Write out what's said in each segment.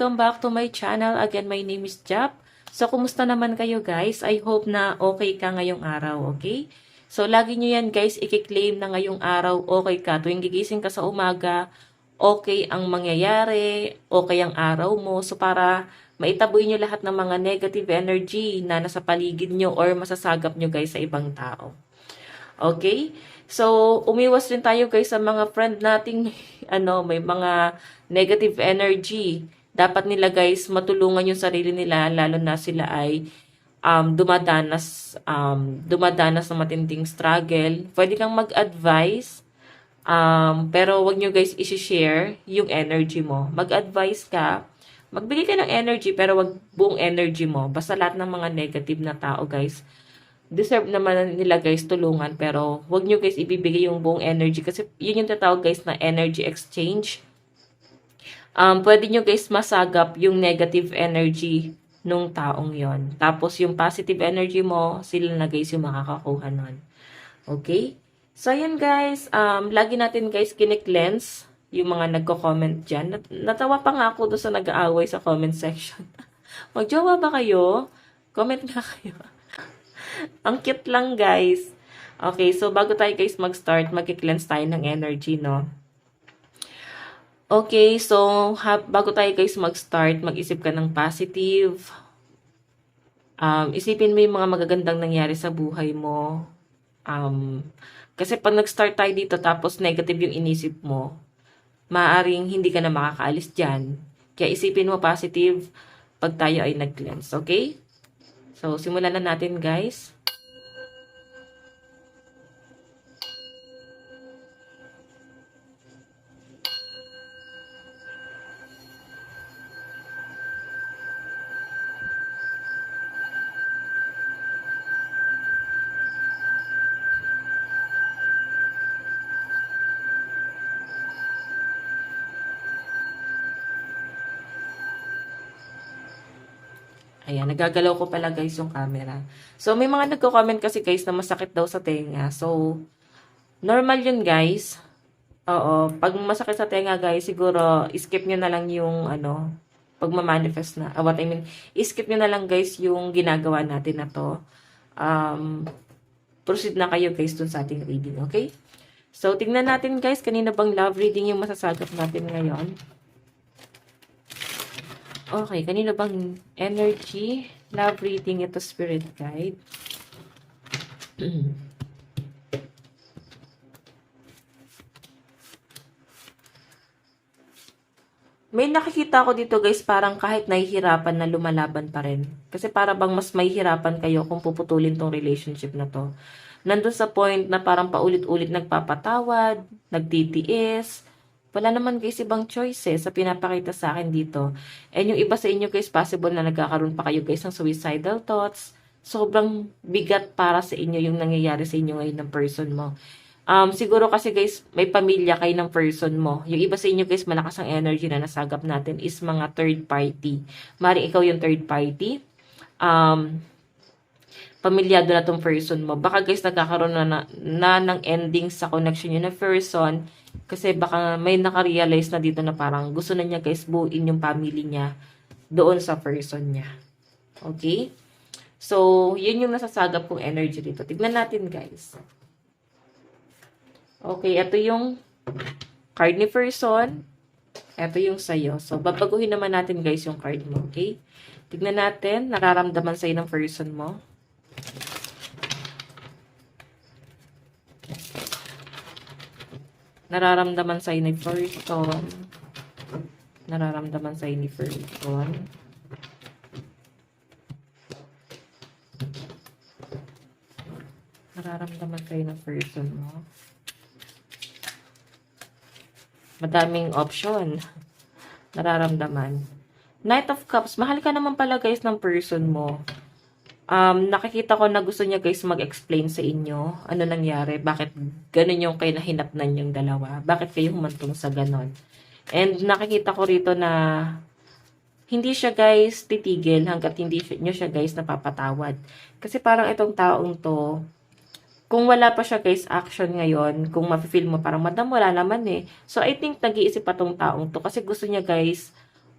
welcome back to my channel. Again, my name is Jap. So, kumusta naman kayo guys? I hope na okay ka ngayong araw, okay? So, lagi nyo yan guys, i-claim na ngayong araw okay ka. Tuwing gigising ka sa umaga, okay ang mangyayari, okay ang araw mo. So, para maitaboy nyo lahat ng mga negative energy na nasa paligid nyo or masasagap nyo guys sa ibang tao. Okay? So, umiwas rin tayo guys sa mga friend nating may mga negative energy. Dapat nila guys matulungan yung sarili nila lalo na sila ay dumadanas ng matinding struggle. Pwede kang mag-advise, pero wag nyo guys i-share yung energy mo. Mag-advise ka, magbigay ka ng energy pero wag buong energy mo. Basta lahat ng mga negative na tao guys, deserve naman nila guys tulungan, pero wag nyo guys ibibigay yung buong energy kasi yun yung tatawag guys na energy exchange. Pwede nyo guys masagap yung negative energy nung taong yon. Tapos yung positive energy mo, sila na guys yung makakakuha nun. Okay? So ayan guys, lagi natin guys kine-cleanse yung mga nagko-comment dyan. Natawa pa nga ako doon sa nag-aaway sa comment section. Magjowa ba kayo? Comment nga kayo. Ang cute lang guys. Okay, so bago tayo guys mag-start, mag-cleanse tayo ng energy, no? Okay, so bago tayo guys mag-start, mag-isip ka ng positive. Isipin mo yung mga magagandang nangyari sa buhay mo. Kasi pag nag-start tayo dito tapos negative yung inisip mo, maaaring hindi ka na makakaalis dyan. Kaya isipin mo positive pag tayo ay nag-cleanse, okay? So, simulan na natin guys. Ayan, nagagalaw ko pala guys yung camera. So, may mga nagko-comment kasi guys na masakit daw sa tenga. So, normal yun guys. Oo, pag masakit sa tenga guys, siguro skip nyo na lang yung pag ma-manifest na. What I mean, skip nyo na lang guys yung ginagawa natin na to. Proceed na kayo guys dun sa ating reading, okay? So, tingnan natin guys, kanina bang love reading yung masasagap natin ngayon? Okay, kanino bang energy? Love reading ito, spirit guide. May nakikita ko dito guys, parang kahit nahihirapan na lumalaban pa rin. Kasi para bang mas mahihirapan kayo kung puputulin tong relationship na to. Nandun sa point na parang paulit-ulit nagpapatawad, nagtitiis. Wala naman guys ibang choices sa pinapakita sa akin dito. And yung iba sa inyo guys, possible na nagkakaroon pa kayo guys ng suicidal thoughts. Sobrang bigat para sa inyo yung nangyayari sa inyo ngayon ng person mo. Siguro kasi guys, may pamilya kayo ng person mo. Yung iba sa inyo guys, malakas ang energy na nasagap natin is mga third party. Maring ikaw yung third party. Pamilyado na tong person mo. Baka guys, nagkakaroon na ng ending sa connection yun na person. Kasi baka may nakarealize na dito na parang gusto na niya guys buuin yung family niya doon sa person niya. Okay? So, yun yung nasasagap kong energy dito. Tignan natin guys. Okay, ito yung card ni person. Ito yung sayo. So, babaguhin naman natin guys yung card mo. Okay? Tignan natin, nararamdaman sa'yo ng person mo. Nararamdaman sa'yo ni person. Nararamdaman sa'yo ni person. Nararamdaman sa'yo ng person mo. Madaming option. Nararamdaman. Knight of Cups. Mahal ka naman pala guys ng person mo. Nakikita ko na gusto niya guys mag-explain sa inyo ano nangyari, bakit ganun yung kinahinatnan yung dalawa, bakit kayo humantong sa ganon. And nakikita ko rito na hindi siya guys titigil hanggat hindi nyo siya guys napapatawad. Kasi parang itong taong to, kung wala pa siya guys action ngayon, kung mafe-feel mo parang madam wala naman eh. So I think nag-iisip pa tong taong to kasi gusto niya guys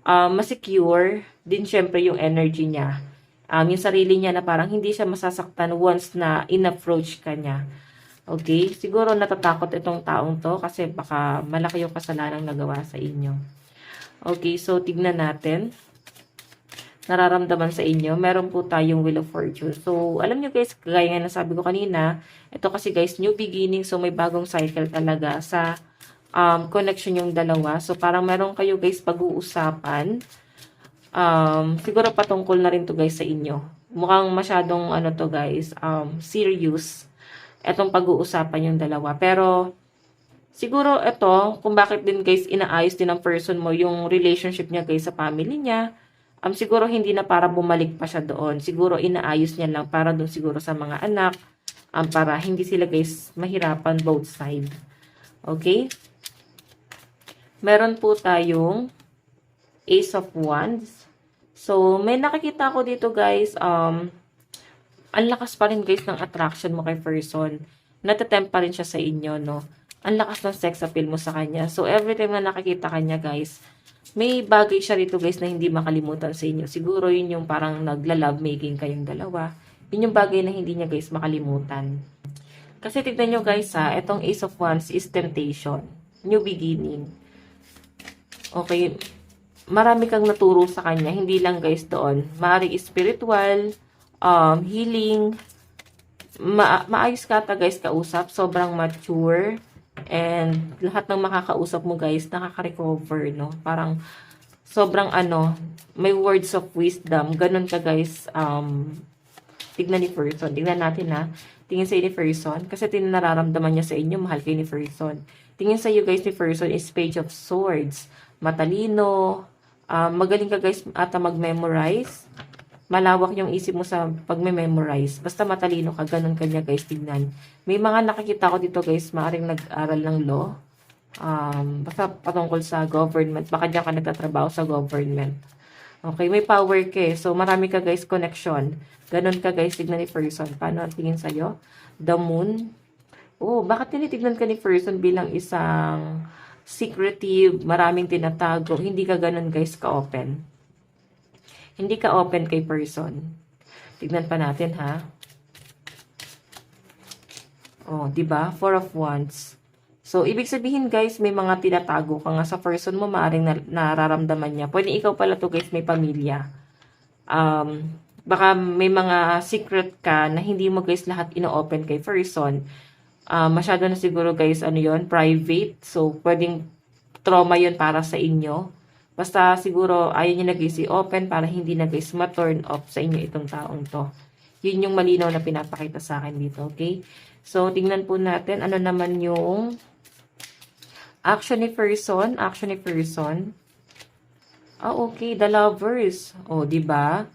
masecure din syempre yung energy niya. Yung sarili niya na parang hindi siya masasaktan once na in-approach ka niya. Okay? Siguro natatakot itong taong to kasi baka malaki yung kasalanang nagawa sa inyo. Okay, so tignan natin. Nararamdaman sa inyo. Meron po tayong Wheel of Fortune. So, alam nyo guys, gaya nga nasabi ko kanina, ito kasi guys, new beginning. So, may bagong cycle talaga sa connection yung dalawa. So, parang meron kayo guys pag-uusapan. Siguro patungkol na rin to guys sa inyo. Mukhang masyadong ano to guys, serious. Etong pag-uusapan yung dalawa. Pero, siguro ito, kung bakit din guys inaayos din ng person mo yung relationship niya guys sa family niya. Siguro hindi na para bumalik pa siya doon. Siguro inaayos niya lang para doon siguro sa mga anak. Para hindi sila guys mahirapan both side. Okay? Meron po tayong Ace of Wands. So, may nakikita ko dito guys, ang lakas pa rin guys ng attraction mo kay person. Natatempt pa rin siya sa inyo, no? Ang lakas ng sex appeal mo sa kanya. So, every time na nakikita kanya guys, may bagay siya rito guys na hindi makalimutan sa inyo. Siguro yun yung parang nagla-love making kayong dalawa. Yun yung bagay na hindi niya guys makalimutan. Kasi tignan nyo guys ha, itong Ace of Wands is temptation. New beginning. Okay, marami kang naturo sa kanya. Hindi lang guys doon. Maaaring spiritual, healing. Maayos ka guys kausap. Sobrang mature. And lahat ng makakausap mo guys, nakaka-recover, no? Parang sobrang may words of wisdom. Ganun ka guys, tignan ni person. Tignan natin ha. Tingin sa ni person. Kasi nararamdaman niya sa inyo, mahal kayo ni person. Tingin sa iyo guys ni person is Page of Swords. Matalino. Magaling ka guys ata mag-memorize. Malawak yung isip mo sa pag-memorize. Basta matalino ka, ganun kanya guys, tignan. May mga nakikita ko dito guys, maaaring nag-aral ng law. Basta patungkol sa government. Baka diyan ka nagtatrabaho sa government. Okay, may power ka. So, marami ka guys connection. Ganun ka guys, tignan ni person. Paano ang tingin sa'yo? The Moon. Oh, bakit tinitignan ka ni person bilang isang secretive, maraming tinatago? Hindi ka ganun guys ka-open. Hindi ka open kay person. Tignan pa natin ha. Oh, 'di ba? Four of Wands. So, ibig sabihin guys, may mga tinatago ka nga sa person mo, maaring nararamdaman niya. Pwede ikaw pala to guys, may pamilya. Baka may mga secret ka na hindi mo guys lahat ino-open kay person. Masyado na siguro guys, private. So, pwedeng trauma yon para sa inyo. Basta siguro ayaw niya nag-easy open para hindi na guys ma-turn off sa inyo itong taong to. Yun yung malinaw na pinapakita sa akin dito, okay? So, tingnan po natin ano naman yung action ni person. Action ni person. Okay, the lovers. Oh, di ba?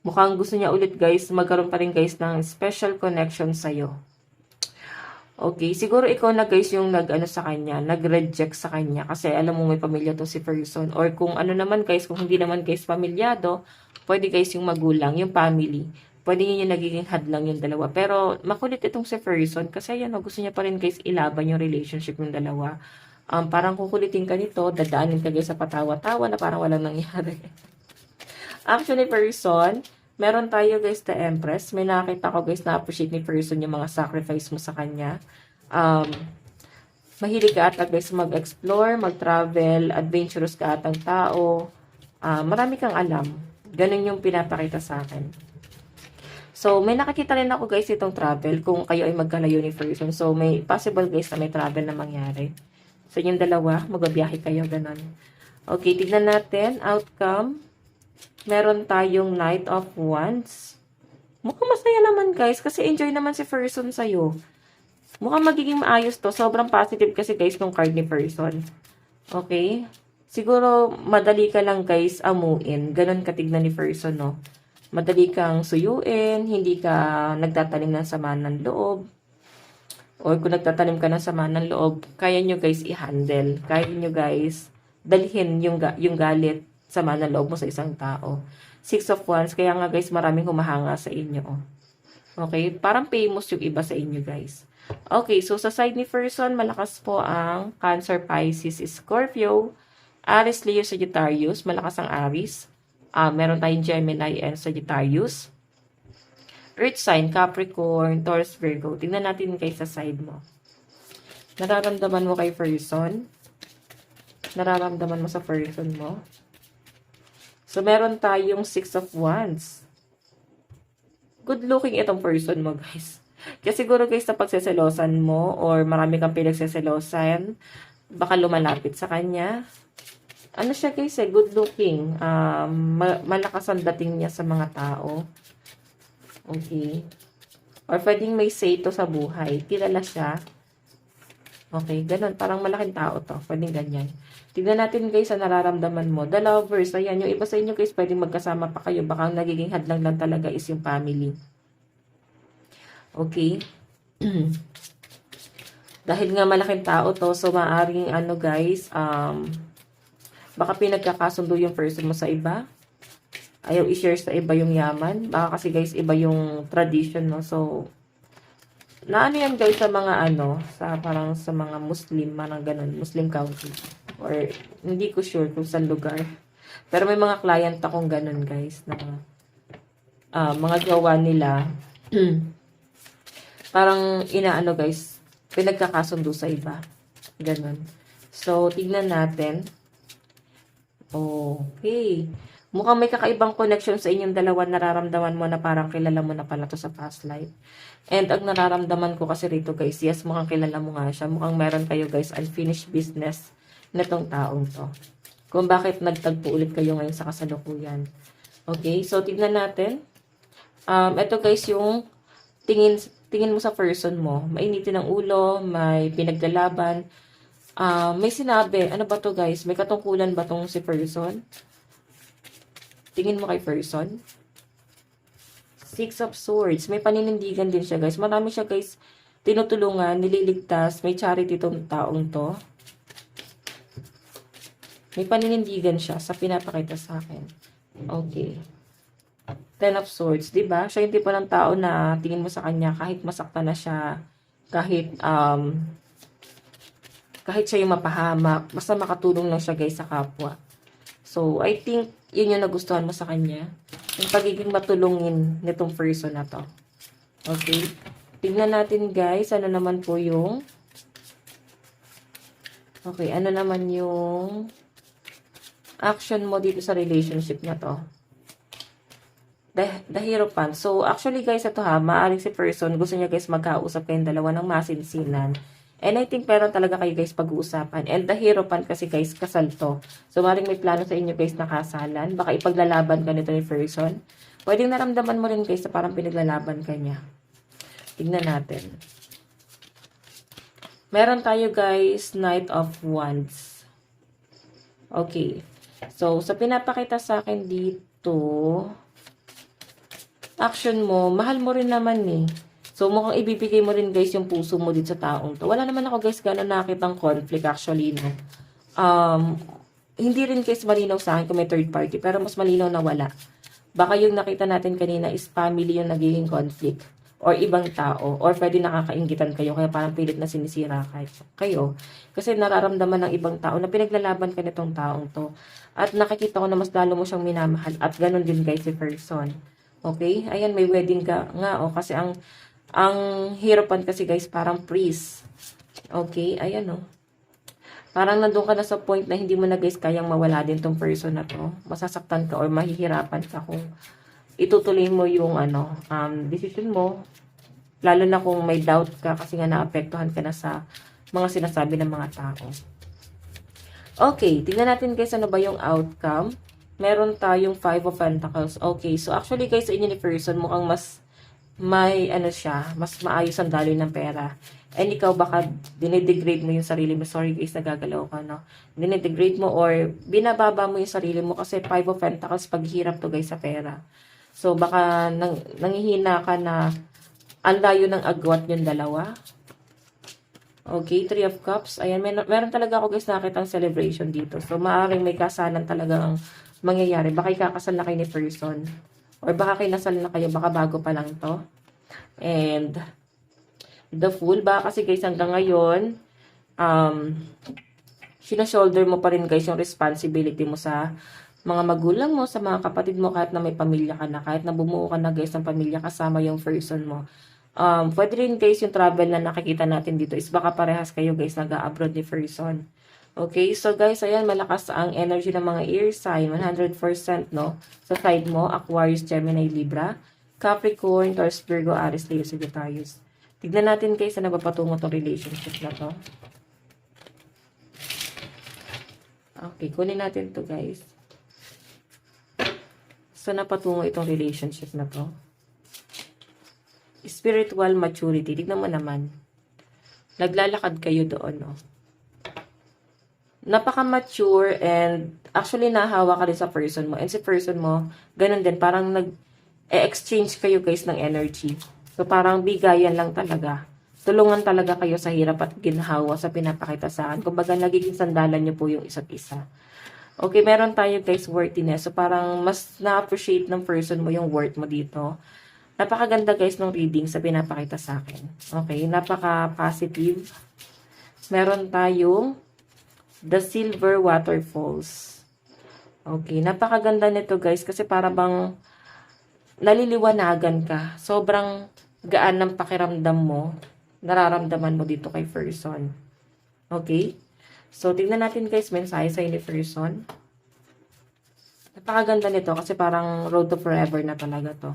Mukhang gusto niya ulit guys, magkaroon pa rin guys ng special connection sa'yo. Okay, siguro ikaw na guys yung sa kanya, nag-reject sa kanya kasi alam mo may pamilya to si person. Or kung ano naman guys, kung hindi naman guys pamilyado, pwede guys yung magulang, yung family. Pwede yun yung nagiging hadlang yung dalawa. Pero makulit itong si person kasi yan, gusto niya pa rin guys ilaban yung relationship yung dalawa. Parang kukulitin ka nito, dadaanin ka guys sa patawa-tawa na parang walang nangyari. Actually, person, meron tayo guys the Empress. May nakita ko guys na appreciate ni person yung mga sacrifice mo sa kanya. Mahilig ka ata guys mag-explore, mag-travel, adventurous ka atang tao. Marami kang alam. Ganun yung pinapakita sa akin. So, may nakakita rin ako guys itong travel kung kayo ay magkalayo ni person. So, may possible guys na may travel na mangyari. So, yung dalawa, magbabiyahe kayo, ganun. Okay, tignan natin. Outcome. Meron tayong Knight of Wands. Mukhang masaya naman guys kasi enjoy naman si person sa'yo. Mukhang magiging maayos to. Sobrang positive kasi guys ng card ni person. Okay? Siguro madali ka lang guys amuin. Ganon katignan ni person, no? Madali kang suyuin. Hindi ka nagtatanim ng sama ng loob. Or kung nagtatanim ka ng sama ng loob, kaya nyo guys i-handle. Kaya nyo guys dalhin yung galit sama ng loob mo sa isang tao. Six of Wands, kaya nga guys, maraming humahanga sa inyo. Okay? Parang famous yung iba sa inyo guys. Okay, so sa side ni person, malakas po ang Cancer, Pisces, Scorpio. Aries, Leo, Sagittarius. Malakas ang Aries. Meron tayong Gemini and Sagittarius. Earth sign, Capricorn, Taurus, Virgo. Tingnan natin kay sa side mo. Nararamdaman mo kay person? Nararamdaman mo sa person mo? So, meron tayong 6 of Wands. Good looking itong person mo, guys. Kasi siguro guys, sa pagseselosan mo or marami kang pinagseselosan, baka lumalapit sa kanya. Ano siya guys good looking. Malakas ang dating niya sa mga tao. Okay. Or pwedeng may say to sa buhay. Kilala siya. Okay, ganun. Parang malaking tao to. Pwedeng ganyan. Tignan natin guys sa nararamdaman mo. The lovers. Ayan, yung iba sa inyo guys, pwedeng magkasama pa kayo. Baka ang nagiging hadlang lang talaga is yung family. Okay. Dahil nga malaking tao to, so maaaring ano guys, baka pinagkakasundo yung person mo sa iba. Ayaw i-share sa iba yung yaman. Baka kasi guys, iba yung tradition, no? So, naano yan guys sa mga ano, sa parang sa mga Muslim, parang ganun, Muslim country. Or, hindi ko sure kung saan lugar. Pero may mga client akong ganun guys, na mga gawa nila, parang inaano guys, pinagkakasundo sa iba. Ganun. So, tignan natin. Okay. Mukhang may kakaibang connection sa inyong dalawa. Nararamdaman mo na parang kilala mo na pala to sa past life. And ang nararamdaman ko kasi rito guys, yes, mukhang kilala mo nga siya. Mukhang meron kayo guys unfinished business na tong taong to. Kung bakit nagtagpo ulit kayo ngayon sa kasalukuyan. Okay, so tignan natin. Ito guys yung tingin mo sa person mo. Mainitin ang ulo, may pinaglalaban. May sinabi, ano ba to guys? May katungkulan ba tong si person? Tingin mo kay person. 6 of Swords. May paninindigan din siya, guys. Marami siya, guys, tinutulungan, nililigtas. May charity tong taong to. May paninindigan siya sa pinapakita sa akin. Okay. 10 of Swords, 'di ba? Siya yung tipo ng tao na tingin mo sa kanya kahit masaktan na siya, kahit kahit siya yung mapahamak, basta makatulong lang siya, guys, sa kapwa. So, I think yun yung nagustuhan mo sa kanya. Yung pagiging matulungin nitong person na to. Okay? Tignan natin guys, ano naman po yung okay, ano naman yung action mo dito sa relationship na to. The Hierophant. So, actually guys, ito maaaring si person, gusto niya guys magkausap kayong dalawa ng masinsinan. And I think meron talaga kayo guys pag-uusapan. And the Hierophant kasi guys, kasal to. So, maring may plano sa inyo guys na kasalan. Baka ipaglalaban ka nito ni person. Pwedeng naramdaman mo rin guys na parang pinaglalaban ka niya. Tignan natin. Meron tayo guys, Knight of Wands. Okay. So, sa pinapakita sa akin dito, action mo, mahal mo rin naman eh. So, mukhang ibibigay mo rin guys yung puso mo dito sa taong to. Wala naman ako guys gano'n nakitang conflict actually, no. Hindi rin guys malinaw sa akin kung may third party, pero mas malinaw na wala. Baka yung nakita natin kanina is family yung nagiging conflict. Or ibang tao. Or pwede nakakainggitan kayo, kaya parang pilit na sinisira kayo. Kasi nararamdaman ng ibang tao na pinaglalaban ka nitong taong to. At nakikita ko na mas lalo mo siyang minamahal. At ganun din guys si person. Okay? Ayan, may wedding ka nga. Kasi ang Hierophant kasi guys, parang priest. Okay, ayan Parang nandun ka na sa point na hindi mo na guys kayang mawala din tong person na to. Masasaktan ka or mahihirapan ka kung itutuloy mo yung decision mo. Lalo na kung may doubt ka kasi nga naapektuhan ka na sa mga sinasabi ng mga tao. Okay, tingnan natin guys ano ba yung outcome. Meron tayong 5 of Pentacles. Okay, so actually guys sa inyo ni person mukhang mas may mas maayos ang daloy ng pera. And ikaw baka dinedegrade mo yung sarili mo. Sorry guys, nagagalaw ka, no? Dinedegrade mo or binababa mo yung sarili mo kasi 5 of Pentacles paghihirap to guys sa pera. So baka nangihina ka na ang layo ng agwat yung dalawa. Okay, 3 of Cups. Ayan, meron talaga ako guys nakita ang celebration dito. So maaaring may kasalan talagang mangyayari. Baka ikakasal na kayo ni person. Or baka kinasal na kayo, baka bago pa lang to. And, the Fool, baka kasi guys hanggang ngayon, shoulder mo pa rin guys yung responsibility mo sa mga magulang mo, sa mga kapatid mo, kahit na may pamilya ka na, kahit na bumuo ka na guys ng pamilya kasama yung person mo. Pwede rin guys yung travel na nakikita natin dito is baka parehas kayo guys nag-abroad ni person. Okay, so guys, ayan, malakas ang energy ng mga air sign, 100%, no? Sa side mo, Aquarius, Gemini, Libra, Capricorn, Taurus, Virgo, Aries, Leo, Sagittarius. Tignan natin guys na napapatungo tong relationship na to. Okay, kunin natin to guys. So, napatungo itong relationship na to. Spiritual maturity. Tignan mo naman. Naglalakad kayo doon, no? Napaka-mature and actually nahawa ka rin sa person mo. And si person mo, ganun din. Parang nag-exchange kayo guys ng energy. So, parang bigayan lang talaga. Tulungan talaga kayo sa hirap at ginhawa sa pinapakita sa akin. Kumbaga, nagiging sandalan nyo po yung isa't isa. Okay, meron tayo guys worthiness. So, parang mas na-appreciate ng person mo yung worth mo dito. Napakaganda guys ng reading sa pinapakita sa akin. Okay, napaka-positive. Meron tayong The Silver Waterfalls. Okay, napakaganda nito guys kasi para bang naliliwanagan ka. Sobrang gaan ng pakiramdam mo. Nararamdaman mo dito kay person. Okay? So, tignan natin guys, mensahe sa ni person. Napakaganda nito kasi parang road to forever na talaga to.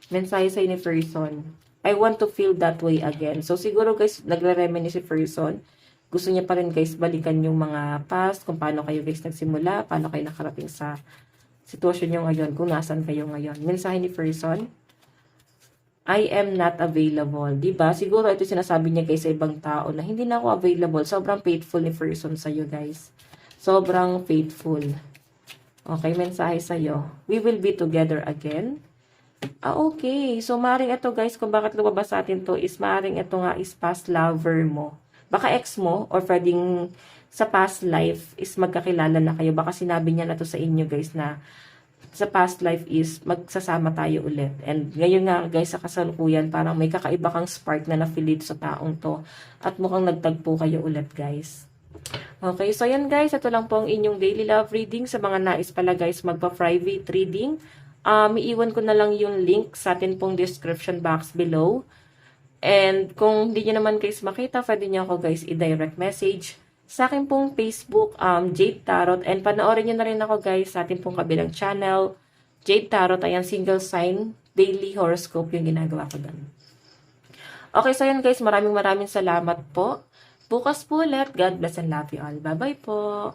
Mensahe sa ni person. I want to feel that way again. So, siguro guys, nagre-reminisce si person. Gusto niya pa rin guys, balikan yung mga past, kung paano kayo guys nagsimula, paano kayo nakarating sa sitwasyon nyo ngayon, kung nasan kayo ngayon. Mensahe ni person. I am not available. Diba? Siguro ito sinasabi niya guys sa ibang tao na hindi na ako available. Sobrang faithful ni person sa'yo guys. Sobrang faithful. Okay, mensahe sa'yo. We will be together again. Okay. So, maaaring ito guys, kung bakit lumabas sa atin to is maaaring ito nga is past lover mo. Baka ex mo or pwedeng sa past life is magkakilala na kayo. Baka sinabi niya na to sa inyo guys na sa past life is magsasama tayo ulit. And ngayon nga guys sa kasalukuyan parang may kakaiba kang spark na na-feel sa taong to. At mukhang nagtagpo kayo ulit guys. Okay, so yan guys. Ito lang po ang inyong daily love reading. Sa mga nais pala guys magpa-private reading. Iiwan ko na lang yung link sa atin pong description box below. And kung hindi nyo naman guys makita, pwede nyo ako guys i-direct message sa akin pong Facebook, Jade Tarot. And panoorin nyo na rin ako guys sa atin pong kabilang channel, Jade Tarot. Ayan, single sign, daily horoscope yung ginagawa ko doon. Okay, so yan guys, maraming salamat po. Bukas po ulit. God bless and love you all. Bye-bye po.